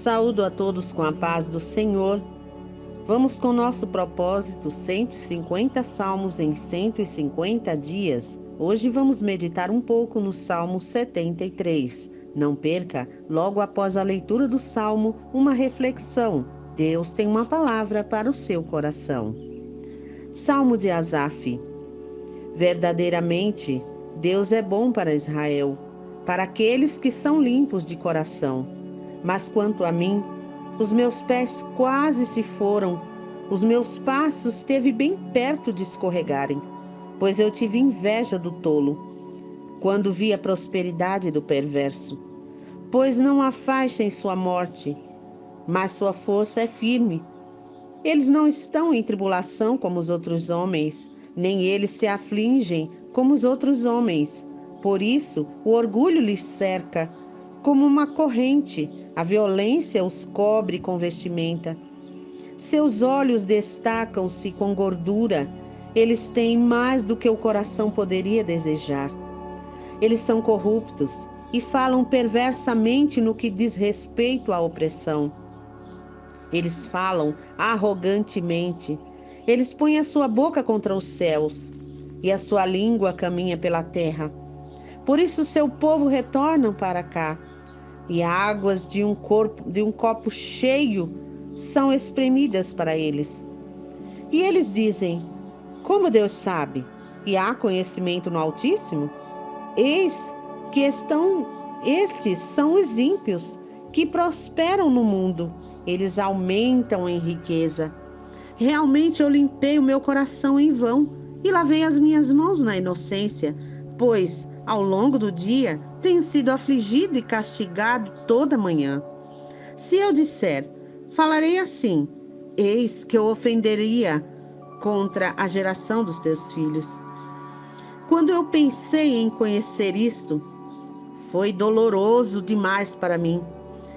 Saúdo a todos com a paz do Senhor. Vamos com nosso propósito, 150 salmos em 150 dias. Hoje vamos meditar um pouco no Salmo 73. Não perca, logo após a leitura do Salmo, uma reflexão. Deus tem uma palavra para o seu coração. Salmo de Asaf. Verdadeiramente, Deus é bom para Israel, para aqueles que são limpos de coração. Mas quanto a mim, os meus pés quase se foram, os meus passos esteve bem perto de escorregarem, pois eu tive inveja do tolo, quando vi a prosperidade do perverso. Pois não há faixa em sua morte, mas sua força é firme. Eles não estão em tribulação como os outros homens, nem eles se afligem como os outros homens. Por isso, o orgulho lhes cerca como uma corrente, a violência os cobre com vestimenta. Seus olhos destacam-se com gordura, eles têm mais do que o coração poderia desejar. Eles são corruptos e falam perversamente no que diz respeito à opressão. Eles falam arrogantemente, eles põem a sua boca contra os céus e a sua língua caminha pela terra. Por isso seu povo retorna para cá, e águas de um copo cheio são espremidas para eles. E eles dizem: como Deus sabe? E há conhecimento no Altíssimo? Eis que estes são os ímpios, que prosperam no mundo. Eles aumentam em riqueza. Realmente eu limpei o meu coração em vão e lavei as minhas mãos na inocência, pois ao longo do dia tenho sido afligido e castigado toda manhã. Se eu disser, falarei assim, eis que eu ofenderia contra a geração dos teus filhos. Quando eu pensei em conhecer isto, foi doloroso demais para mim,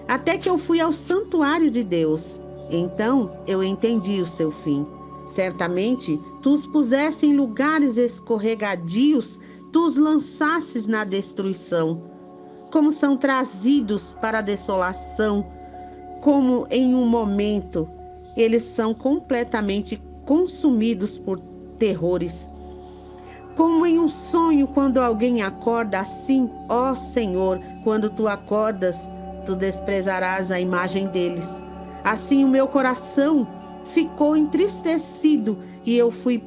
até que eu fui ao santuário de Deus. Então eu entendi o seu fim. Certamente tu os pusesse em lugares escorregadios, tu os lançasses na destruição. Como são trazidos para a desolação, como em um momento, eles são completamente consumidos por terrores. Como em um sonho, quando alguém acorda, assim, ó Senhor, quando tu acordas, tu desprezarás a imagem deles. Assim o meu coração ficou entristecido e eu fui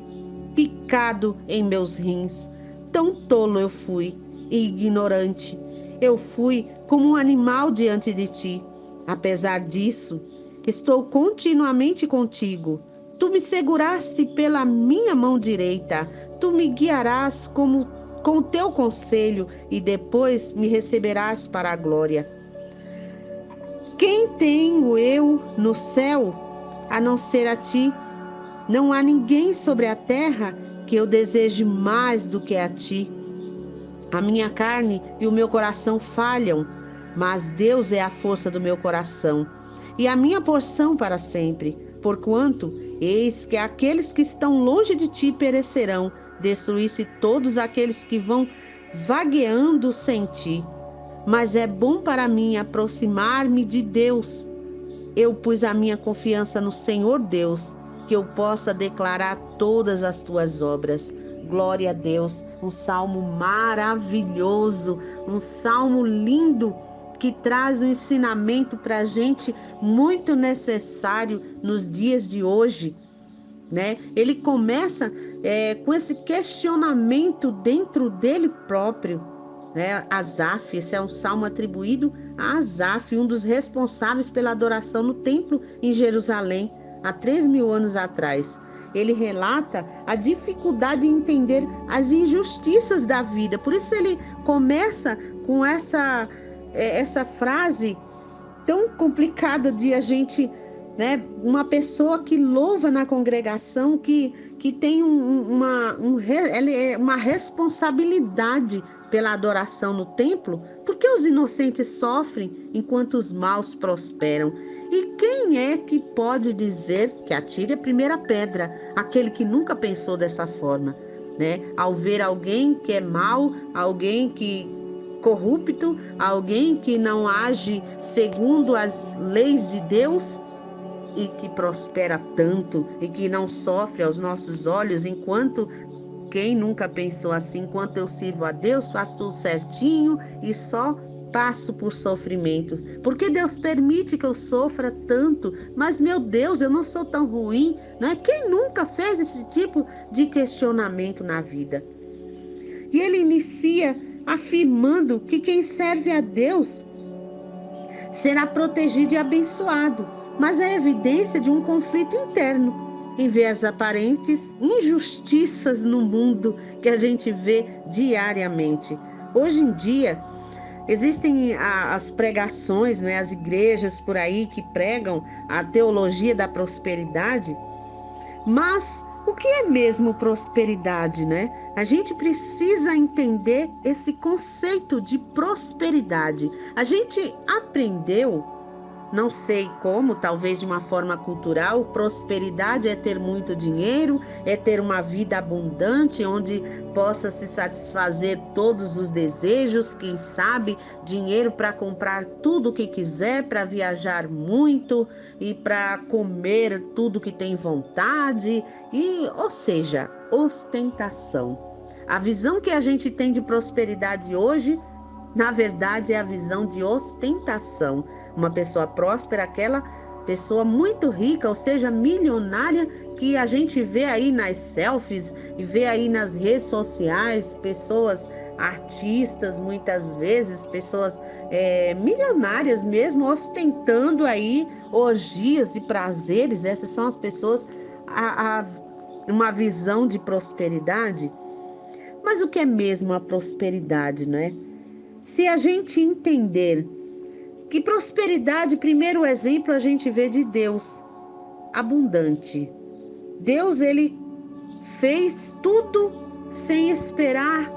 picado em meus rins. Tão tolo eu fui e ignorante. Eu fui como um animal diante de ti. Apesar disso, estou continuamente contigo. Tu me seguraste pela minha mão direita. Tu me guiarás com o teu conselho e depois me receberás para a glória. Quem tenho eu no céu, a não ser a ti? Não há ninguém sobre a terra que eu deseje mais do que a ti. A minha carne e o meu coração falham, mas Deus é a força do meu coração e a minha porção para sempre. Porquanto, eis que aqueles que estão longe de ti perecerão, destruir-se todos aqueles que vão vagueando sem ti. Mas é bom para mim aproximar-me de Deus. Eu pus a minha confiança no Senhor Deus, que eu possa declarar todas as tuas obras. Glória a Deus, um salmo maravilhoso, um salmo lindo que traz um ensinamento para a gente muito necessário nos dias de hoje, né? Ele começa com esse questionamento dentro dele próprio, né? Asaf, esse é um salmo atribuído a Asaf, um dos responsáveis pela adoração no templo em Jerusalém, há 3.000 anos atrás. Ele relata a dificuldade de entender as injustiças da vida. Por isso ele começa com essa frase tão complicada de a gente, né, uma pessoa que louva na congregação, que tem uma responsabilidade pela adoração no templo, porque os inocentes sofrem enquanto os maus prosperam. E quem é que pode dizer que atire a primeira pedra? Aquele que nunca pensou dessa forma, né? Ao ver alguém que é mau, alguém que corrupto, alguém que não age segundo as leis de Deus e que prospera tanto e que não sofre aos nossos olhos, enquanto quem nunca pensou assim, enquanto eu sirvo a Deus, faço tudo certinho e só passo por sofrimentos. Porque Deus permite que eu sofra tanto? Mas, meu Deus, eu não sou tão ruim, não é? Quem nunca fez esse tipo de questionamento na vida? E ele inicia afirmando que quem serve a Deus será protegido e abençoado, mas é evidência de um conflito interno, em ver as aparentes injustiças no mundo que a gente vê diariamente. Hoje em dia, existem as pregações, né, as igrejas por aí que pregam a teologia da prosperidade, mas o que é mesmo prosperidade, né? A gente precisa entender esse conceito de prosperidade. A gente aprendeu, não sei como, talvez de uma forma cultural, prosperidade é ter muito dinheiro, é ter uma vida abundante, onde possa se satisfazer todos os desejos, quem sabe, dinheiro para comprar tudo o que quiser, para viajar muito e para comer tudo que tem vontade, ou seja, ostentação. A visão que a gente tem de prosperidade hoje, na verdade, é a visão de ostentação. Uma pessoa próspera, aquela pessoa muito rica, ou seja, milionária, que a gente vê aí nas selfies e vê aí nas redes sociais, pessoas artistas, muitas vezes, pessoas milionárias mesmo, ostentando aí orgias e prazeres. Essas são as pessoas, uma visão de prosperidade. Mas o que é mesmo a prosperidade, né? Se a gente entender que prosperidade, primeiro exemplo, a gente vê de Deus, abundante. Deus, ele fez tudo sem esperar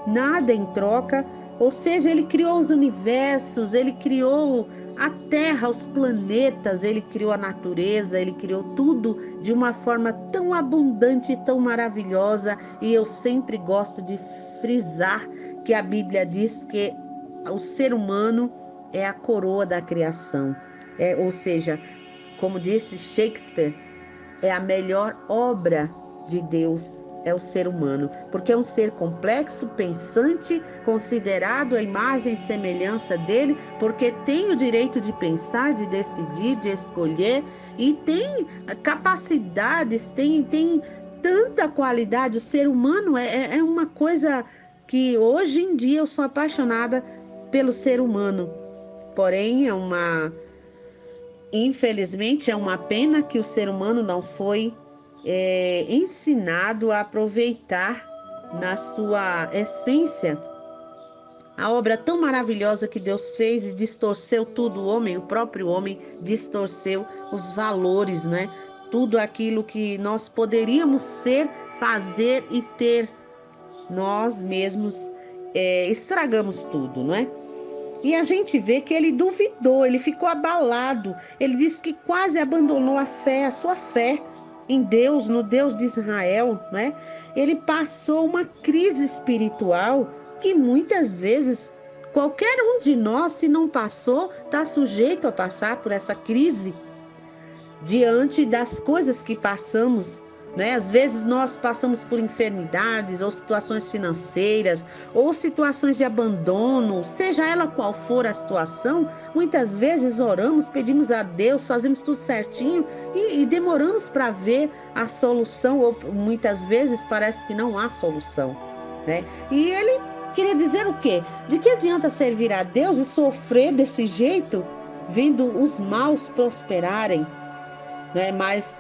nada em troca, ou seja, ele criou os universos, ele criou a Terra, os planetas, ele criou a natureza, ele criou tudo de uma forma tão abundante e tão maravilhosa. E eu sempre gosto de frisar que a Bíblia diz que o ser humano é a coroa da criação. Ou seja, como disse Shakespeare, é a melhor obra de Deus, é o ser humano, porque é um ser complexo, pensante, considerado a imagem e semelhança dele, porque tem o direito de pensar, de decidir, de escolher, e tem capacidades, tem tanta qualidade. O ser humano é uma coisa que hoje em dia eu sou apaixonada pelo ser humano. Porém, infelizmente, é uma pena que o ser humano não foi ensinado a aproveitar na sua essência a obra tão maravilhosa que Deus fez e distorceu tudo. O próprio homem, distorceu os valores, né? Tudo aquilo que nós poderíamos ser, fazer e ter, nós mesmos estragamos tudo, não é? E a gente vê que ele duvidou, ele ficou abalado. Ele disse que quase abandonou a sua fé em Deus, no Deus de Israel, né? Ele passou uma crise espiritual que muitas vezes qualquer um de nós, se não passou, está sujeito a passar por essa crise diante das coisas que passamos, né? Às vezes nós passamos por enfermidades ou situações financeiras ou situações de abandono, seja ela qual for a situação. Muitas vezes oramos, pedimos a Deus, fazemos tudo certinho e demoramos para ver a solução, ou muitas vezes parece que não há solução, né? E ele queria dizer o quê? De que adianta servir a Deus e sofrer desse jeito, vendo os maus prosperarem, né? Mas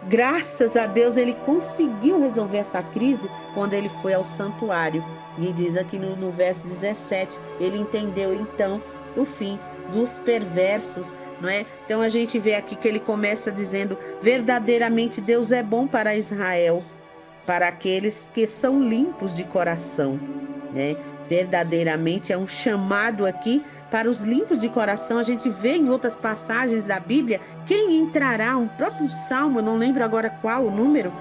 graças a Deus ele conseguiu resolver essa crise quando ele foi ao santuário. E diz aqui no verso 17, ele entendeu então o fim dos perversos, não é? Então a gente vê aqui que ele começa dizendo: verdadeiramente Deus é bom para Israel, para aqueles que são limpos de coração, né? Verdadeiramente é um chamado aqui para os limpos de coração. A gente vê em outras passagens da Bíblia quem entrará, um próprio salmo, eu não lembro agora qual o número,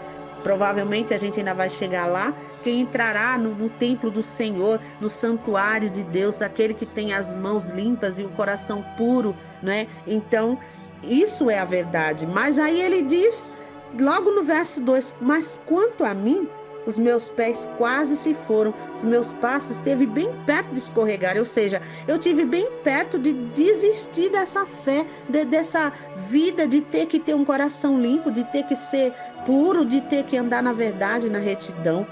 provavelmente a gente ainda vai chegar lá, porque entrará no templo do Senhor, no santuário de Deus, aquele que tem as mãos limpas e o coração puro, né? Então, isso é a verdade. Mas aí ele diz, logo no verso 2: mas quanto a mim, os meus pés quase se foram, os meus passos esteve bem perto de escorregar, ou seja, eu tive bem perto de desistir dessa fé, dessa vida de ter que ter um coração limpo, de ter que ser puro, de ter que andar na verdade, na retidão,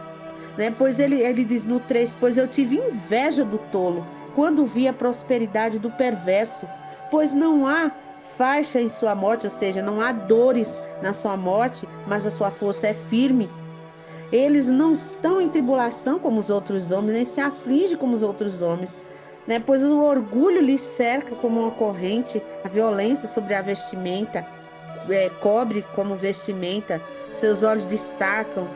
né? Pois ele diz no 3: pois eu tive inveja do tolo, quando vi a prosperidade do perverso, pois não há faixa em sua morte, ou seja, não há dores na sua morte, mas a sua força é firme. Eles não estão em tribulação como os outros homens, nem se afligem como os outros homens, né? Pois o orgulho lhes cerca como uma corrente, a violência sobre a vestimenta, cobre como vestimenta, seus olhos destacam,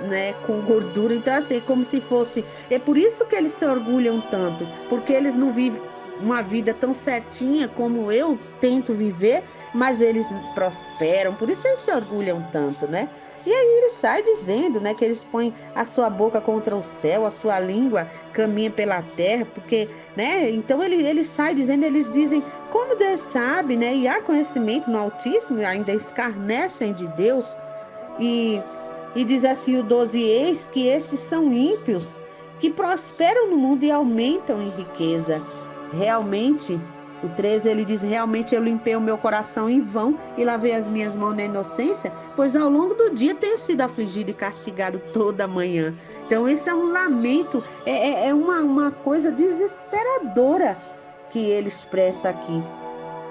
né, com gordura. Então, assim, como se fosse. É por isso que eles se orgulham tanto, porque eles não vivem uma vida tão certinha como eu tento viver, mas eles prosperam, por isso eles se orgulham tanto, né? E aí ele sai dizendo, né, que eles põem a sua boca contra o céu, a sua língua caminha pela terra, porque, né? Então ele sai dizendo, eles dizem, como Deus sabe, né? E há conhecimento no Altíssimo, ainda escarnecem de Deus. E, e diz assim o 12: eis que esses são ímpios, que prosperam no mundo e aumentam em riqueza. Realmente, o 13 ele diz: realmente eu limpei o meu coração em vão e lavei as minhas mãos na inocência, pois ao longo do dia tenho sido afligido e castigado toda manhã. Então, esse é um lamento, é uma coisa desesperadora que ele expressa aqui.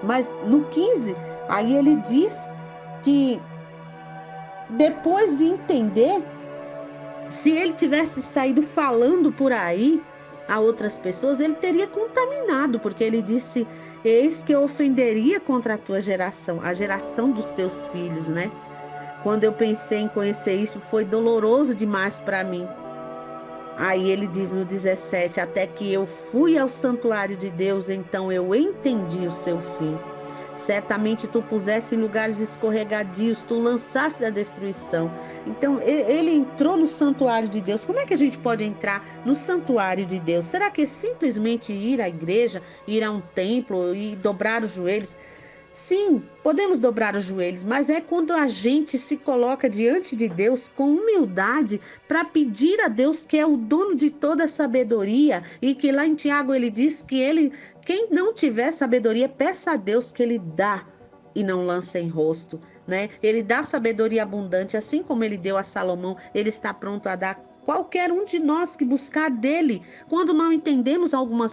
Mas no 15, aí ele diz que depois de entender, se ele tivesse saído falando por aí a outras pessoas, ele teria contaminado, porque ele disse: eis que eu ofenderia contra a tua geração, a geração dos teus filhos, né? Quando eu pensei em conhecer isso, foi doloroso demais para mim. Aí ele diz no 17: até que eu fui ao santuário de Deus, então eu entendi o seu fim. Certamente tu puseste em lugares escorregadios, tu lançaste da destruição. Então, ele entrou no santuário de Deus. Como é que a gente pode entrar no santuário de Deus? Será que é simplesmente ir à igreja, ir a um templo e dobrar os joelhos? Sim, podemos dobrar os joelhos, mas é quando a gente se coloca diante de Deus com humildade para pedir a Deus, que é o dono de toda a sabedoria, e que lá em Tiago ele diz que quem não tiver sabedoria, peça a Deus que ele dá e não lança em rosto, né? Ele dá sabedoria abundante, assim como ele deu a Salomão, ele está pronto a dar qualquer um de nós que buscar dele. Quando não entendemos alguma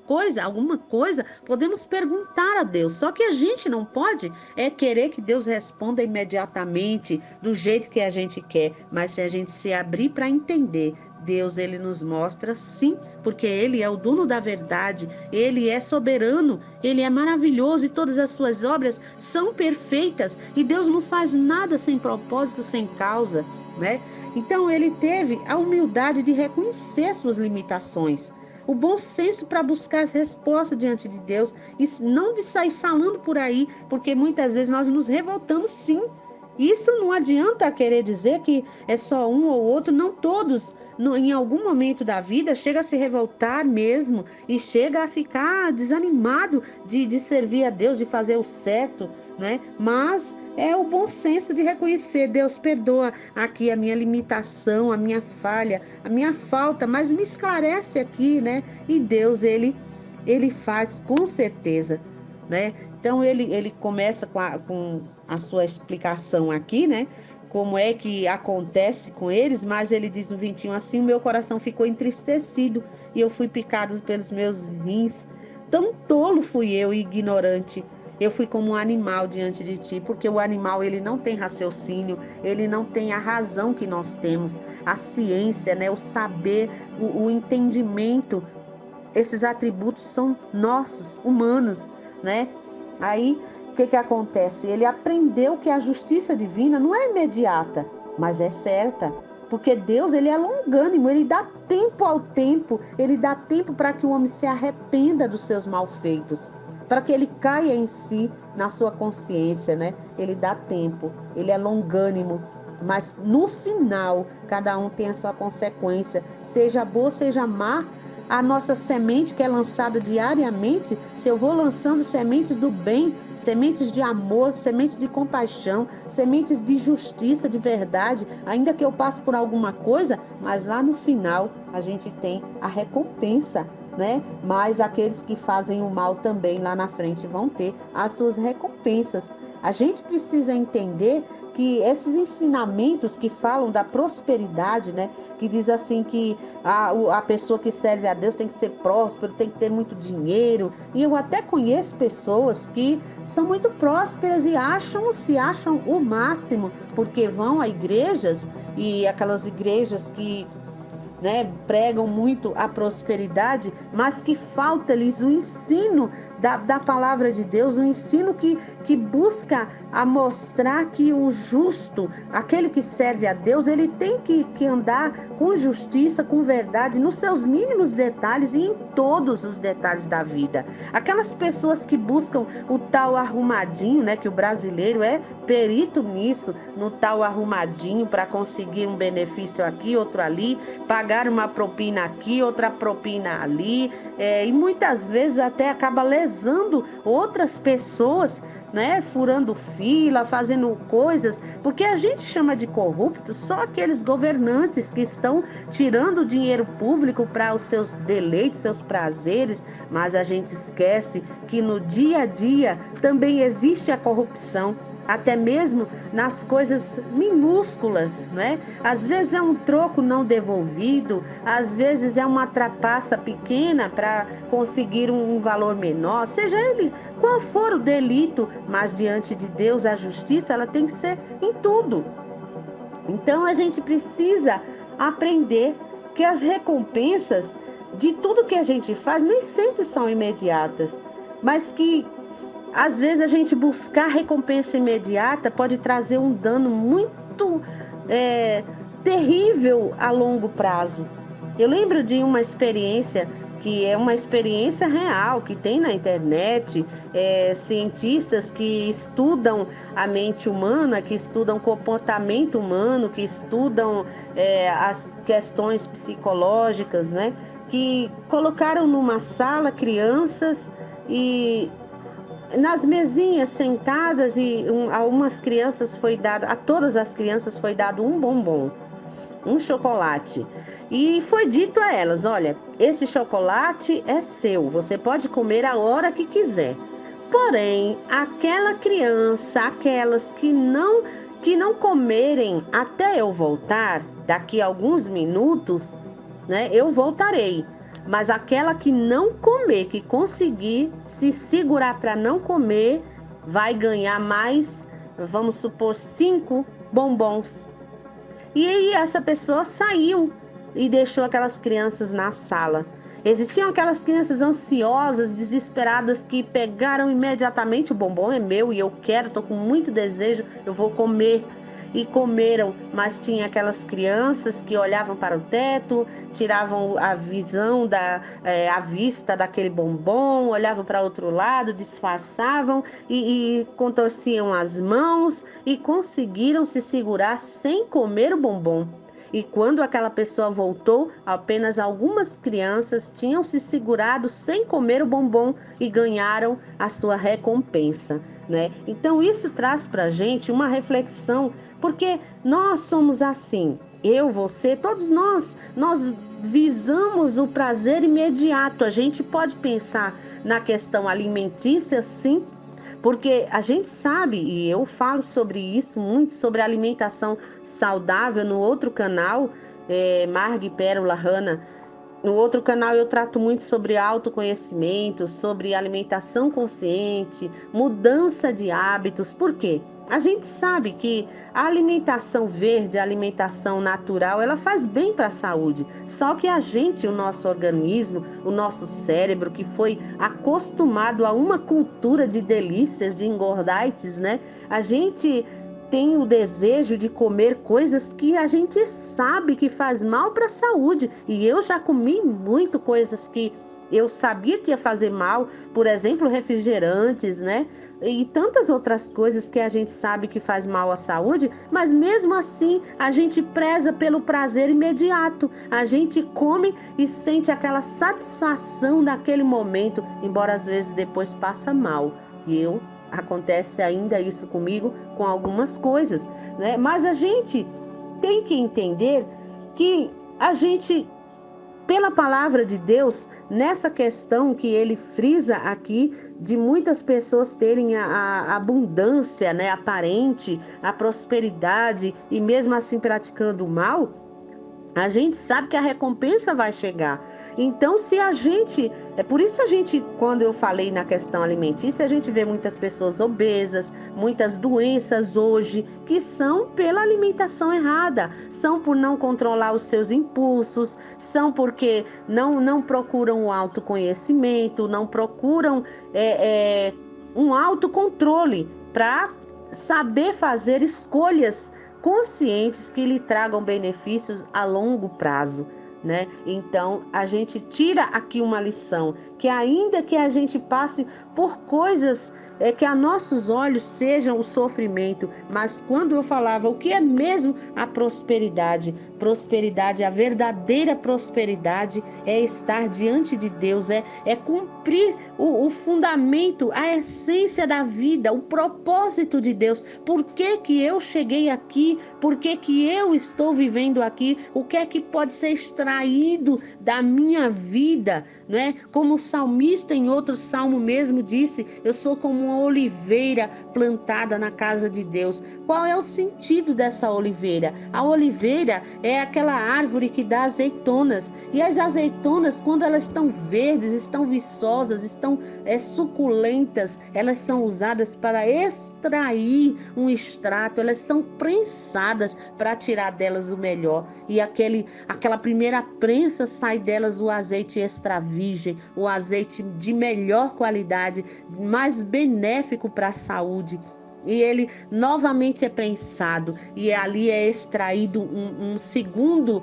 coisa, podemos perguntar a Deus. Só que a gente não pode querer que Deus responda imediatamente, do jeito que a gente quer. Mas se a gente se abrir para entender, Deus, ele nos mostra sim, porque ele é o dono da verdade, ele é soberano, ele é maravilhoso e todas as suas obras são perfeitas. E Deus não faz nada sem propósito, sem causa, né? Então ele teve a humildade de reconhecer suas limitações, o bom senso para buscar as respostas diante de Deus e não de sair falando por aí, porque muitas vezes nós nos revoltamos sim. Isso não adianta querer dizer que é só um ou outro, não todos, em algum momento da vida, chega a se revoltar mesmo e chega a ficar desanimado de servir a Deus, de fazer o certo, né? Mas é o bom senso de reconhecer: Deus, perdoa aqui a minha limitação, a minha falha, a minha falta, mas me esclarece aqui, né? E Deus, ele faz com certeza, né? Então ele começa com a sua explicação aqui, né? Como é que acontece com eles, mas ele diz no 21: assim o meu coração ficou entristecido e eu fui picado pelos meus rins. Tão tolo fui eu e ignorante. Eu fui como um animal diante de ti, porque o animal ele não tem raciocínio, ele não tem a razão que nós temos, a ciência, né, o saber, o entendimento. Esses atributos são nossos, humanos, né? Aí, o que acontece? Ele aprendeu que a justiça divina não é imediata, mas é certa. Porque Deus, ele é longânimo, ele dá tempo ao tempo, ele dá tempo para que o homem se arrependa dos seus malfeitos, para que ele caia em si, na sua consciência, né? Ele dá tempo, ele é longânimo. Mas no final, cada um tem a sua consequência, seja boa, seja má. A nossa semente que é lançada diariamente, se eu vou lançando sementes do bem, sementes de amor, sementes de compaixão, sementes de justiça, de verdade, ainda que eu passe por alguma coisa, mas lá no final a gente tem a recompensa, né? Mas aqueles que fazem o mal também lá na frente vão ter as suas recompensas. A gente precisa entender que esses ensinamentos que falam da prosperidade, né? Que diz assim que a pessoa que serve a Deus tem que ser próspero, tem que ter muito dinheiro. E eu até conheço pessoas que são muito prósperas e se acham o máximo, porque vão a igrejas e aquelas igrejas que, né, pregam muito a prosperidade, mas que falta-lhes o ensino da palavra de Deus, um ensino que busca a mostrar que o justo, aquele que serve a Deus, ele tem que andar com justiça, com verdade, nos seus mínimos detalhes e em todos os detalhes da vida. Aquelas pessoas que buscam o tal arrumadinho, né, que o brasileiro é perito nisso, no tal arrumadinho para conseguir um benefício aqui, outro ali, pagar uma propina aqui, outra propina ali, e muitas vezes até acaba lesando outras pessoas, né, furando fila, fazendo coisas, porque a gente chama de corruptos só aqueles governantes que estão tirando o dinheiro público para os seus deleites, seus prazeres, mas a gente esquece que no dia a dia também existe a corrupção, até mesmo nas coisas minúsculas, né? Às vezes é um troco não devolvido, às vezes é uma trapaça pequena para conseguir um valor menor, seja ele qual for o delito, mas diante de Deus a justiça ela tem que ser em tudo. Então a gente precisa aprender que as recompensas de tudo que a gente faz nem sempre são imediatas, mas que às vezes a gente buscar recompensa imediata pode trazer um dano muito terrível a longo prazo. Eu lembro de uma experiência que é uma experiência real, que tem na internet, cientistas que estudam a mente humana, que estudam o comportamento humano, que estudam as questões psicológicas, né? Que colocaram numa sala crianças e nas mesinhas sentadas e a umas crianças foi dado, a todas as crianças foi dado um bombom, um chocolate. E foi dito a elas: olha, esse chocolate é seu, você pode comer a hora que quiser. Porém, aquela criança, aquelas que não comerem até eu voltar, daqui a alguns minutos, né, eu voltarei. Mas aquela que não comer, que conseguir se segurar para não comer, vai ganhar mais, vamos supor, 5 bombons. E aí essa pessoa saiu e deixou aquelas crianças na sala. Existiam aquelas crianças ansiosas, desesperadas, que pegaram imediatamente: o bombom é meu e eu quero, estou com muito desejo, eu vou comer. E comeram, mas tinha aquelas crianças que olhavam para o teto, tiravam a visão, a vista daquele bombom, olhavam para outro lado, disfarçavam e contorciam as mãos e conseguiram se segurar sem comer o bombom. E quando aquela pessoa voltou, apenas algumas crianças tinham se segurado sem comer o bombom e ganharam a sua recompensa, né? Então isso traz para a gente uma reflexão, porque nós somos assim, eu, você, todos nós visamos o prazer imediato. A gente pode pensar na questão alimentícia, sim, porque a gente sabe, e eu falo sobre isso muito, sobre alimentação saudável no outro canal, Marg Pérola Hanna. No outro canal eu trato muito sobre autoconhecimento, sobre alimentação consciente, mudança de hábitos. Por quê? A gente sabe que a alimentação verde, a alimentação natural, ela faz bem para a saúde. Só que a gente, o nosso organismo, o nosso cérebro, que foi acostumado a uma cultura de delícias, de engordaites, né? A gente tem o desejo de comer coisas que a gente sabe que faz mal para a saúde. E eu já comi muito coisas que eu sabia que ia fazer mal, por exemplo, refrigerantes, né? E tantas outras coisas que a gente sabe que faz mal à saúde, mas mesmo assim a gente preza pelo prazer imediato. A gente come e sente aquela satisfação daquele momento, embora às vezes depois passa mal. Acontece ainda isso comigo com algumas coisas, né? Mas a gente tem que entender que a gente, pela palavra de Deus, nessa questão que ele frisa aqui, de muitas pessoas terem a abundância, né, aparente, a prosperidade e mesmo assim praticando o mal, a gente sabe que a recompensa vai chegar. Então, se a gente. É por isso a gente, quando eu falei na questão alimentícia, a gente vê muitas pessoas obesas, muitas doenças hoje, que são pela alimentação errada, são por não controlar os seus impulsos, são porque não procuram o autoconhecimento, não procuram um autocontrole para saber fazer escolhas conscientes que lhe tragam benefícios a longo prazo, né? Então, a gente tira aqui uma lição, que ainda que a gente passe por coisas que a nossos olhos sejam o sofrimento, mas quando eu falava o que é mesmo a prosperidade, prosperidade, a verdadeira prosperidade é estar diante de Deus, é cumprir o fundamento, a essência da vida, o propósito de Deus. Por que que eu cheguei aqui? Por que que eu estou vivendo aqui? O que é que pode ser extraído da minha vida, né? Como o salmista em outro salmo mesmo disse, eu sou como uma oliveira plantada na casa de Deus. Qual é o sentido dessa oliveira? A oliveira é aquela árvore que dá azeitonas. E as azeitonas, quando elas estão verdes, estão viçosas, estão suculentas, elas são usadas para extrair um extrato, elas são prensadas para tirar delas o melhor. E aquela primeira prensa sai delas o azeite extra virgem, o azeite de melhor qualidade, mais benéfico para a saúde. E ele novamente é prensado e ali é extraído um segundo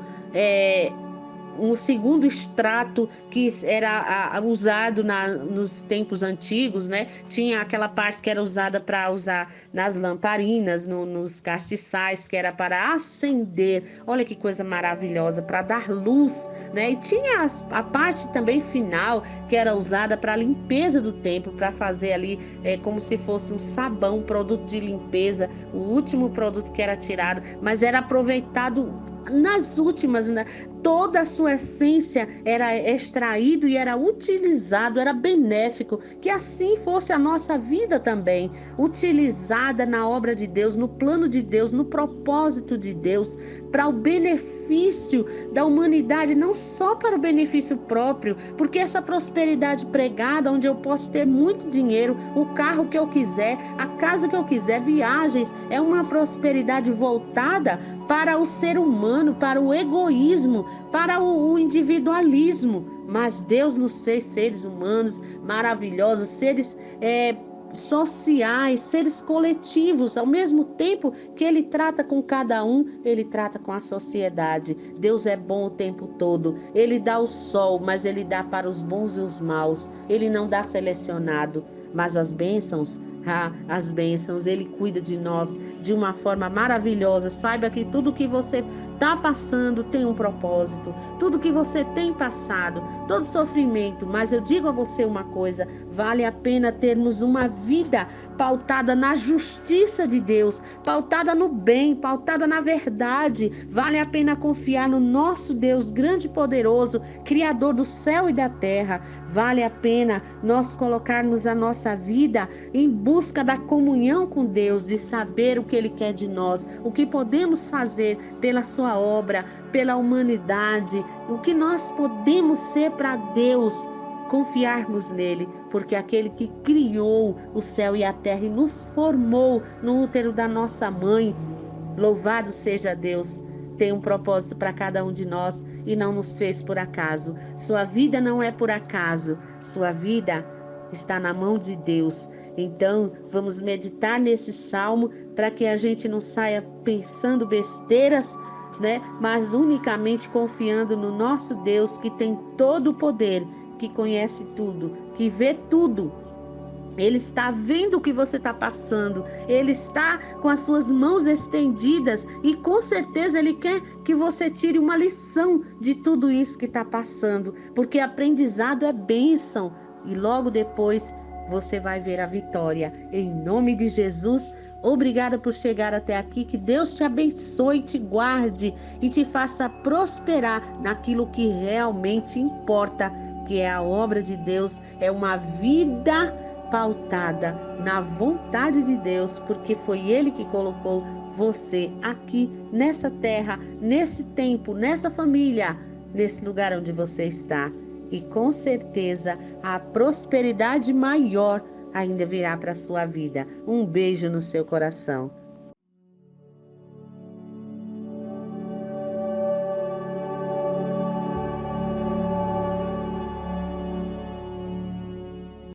extrato que era usado nos tempos antigos, né? Tinha aquela parte que era usada para usar nas lamparinas, nos castiçais, que era para acender. Olha que coisa maravilhosa, para dar luz, né? E tinha a parte também final, que era usada para a limpeza do templo, para fazer ali como se fosse um sabão, um produto de limpeza, o último produto que era tirado, mas era aproveitado nas últimas, né? Toda a sua essência era extraído e era utilizado, era benéfico, que assim fosse a nossa vida também, utilizada na obra de Deus, no plano de Deus, no propósito de Deus, para o benefício da humanidade, não só para o benefício próprio, porque essa prosperidade pregada, onde eu posso ter muito dinheiro, o carro que eu quiser, a casa que eu quiser, viagens, é uma prosperidade voltada para o ser humano, para o egoísmo, para o individualismo. Mas Deus nos fez seres humanos maravilhosos, seres sociais, seres coletivos. Ao mesmo tempo que Ele trata com cada um, Ele trata com a sociedade. Deus é bom o tempo todo. Ele dá o sol, mas Ele dá para os bons e os maus. Ele não dá selecionado, mas as bênçãos, Ele cuida de nós de uma forma maravilhosa. Saiba que tudo que você está passando tem um propósito. Tudo que você tem passado, todo sofrimento, mas eu digo a você uma coisa, vale a pena termos uma vida pautada na justiça de Deus, pautada no bem, pautada na verdade. Vale a pena confiar no nosso Deus grande e poderoso, Criador do céu e da terra. Vale a pena nós colocarmos a nossa vida em busca da comunhão com Deus, de saber o que Ele quer de nós, o que podemos fazer pela sua obra, pela humanidade, o que nós podemos ser para Deus, confiarmos nele, porque aquele que criou o céu e a terra e nos formou no útero da nossa mãe, louvado seja Deus, tem um propósito para cada um de nós e não nos fez por acaso. Sua vida não é por acaso, sua vida está na mão de Deus. Então, vamos meditar nesse salmo para que a gente não saia pensando besteiras, né? Mas unicamente confiando no nosso Deus que tem todo o poder que conhece tudo, que vê tudo. Ele está vendo o que você está passando, ele está com as suas mãos estendidas e com certeza ele quer que você tire uma lição de tudo isso que está passando, porque aprendizado é bênção e logo depois você vai ver a vitória. Em nome de Jesus, obrigada por chegar até aqui, que Deus te abençoe, te guarde e te faça prosperar naquilo que realmente importa, que é a obra de Deus, é uma vida pautada na vontade de Deus, porque foi Ele que colocou você aqui nessa terra, nesse tempo, nessa família, nesse lugar onde você está. E com certeza a prosperidade maior ainda virá para a sua vida. Um beijo no seu coração.